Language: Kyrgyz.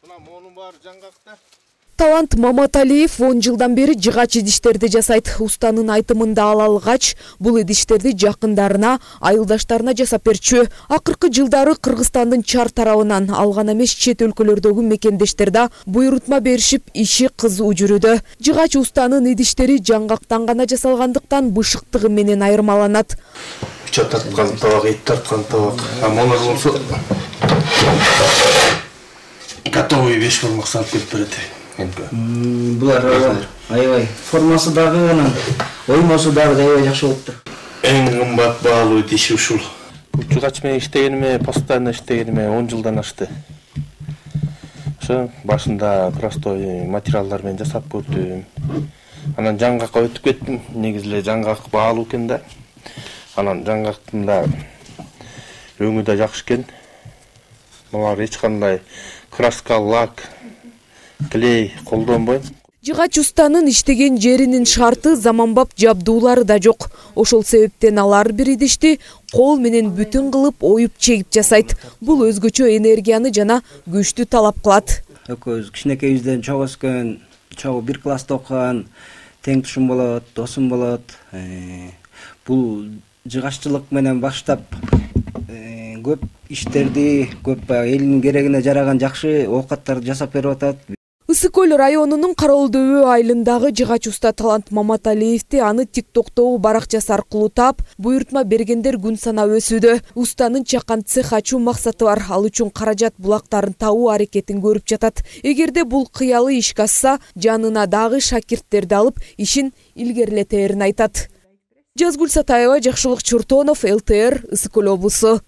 Мына монун баары жаңгакта. Талант Маматалиев 10 жылдан бери жыгач идиштерди жасайт. Устанын айтымында ал алгач бул идиштерди жакындарына, айылдаштарына жасап берчү. Акыркы жылдары Кыргызстандын чар тарабынан алган эмес чет өлкөлөрдөгү мекендештер да буйрутма беришип, иши кызуу жүрүүдө. Жыгач устанын идиштери жаңгактан гана жасалгандыктан бышыктыгы менен айырмаланат. Бычак тарткан табак, эт тарткан табак. Монар болсо готовый 5 формак салып келип берет. Булар аябай формасы дагы анан оймосу дагы аябай жакшы болуптур. Эң кымбат баалуу иши ушул. Жыгач менен иштегениме, постоянно иштегениме 10 жылдан ашты. Ошо башында простой материалдар менен жасап көрдүм. Анан жаңгакка өтүп кеттим. Негизи эле жаңгак баалуу экен да. Анан жаңгактын да өңү да жакшы экен. Булар эч кандай краска, лак, клей колдонбойм. Жыгач устанын иштеген жеринин шарты заманбап жабдуулары да жок. Ошол себептен ал ар бир идишти кол менен бүтүн кылып оюп чегип жасайт. Бул өзгөчө энергияны жана күчтү талап кылат. Экөөбүз кичинекейибизден чогуу өскөн, чогуу бир класста окуган, тең тушум болот, досум болот. Бул жыгаччылык менен баштап көп иштерди, көп элдин керегине жараган жакшы оокаттарды жасап берип атат. Ысык көл районунун Караолдөбө айылындагы жыгач уста Талант Маматалиевди аны ТикТоктогу баракчасы аркылуу таап, буйрутма бергендер күн санап өсүүдө. Устанын чакан цех ачуу максаты бар. Ал үчүн каражат булактарын табуу аракетин көрүп жатат. Эгерде бул кыялы ишке ашса, жанына дагы шакирттерди алып, ишин илгерилетерин айтат. Жазгүл Сатаева, Жакшылык Чуртонов, ЛТР, Ысык көл облусу.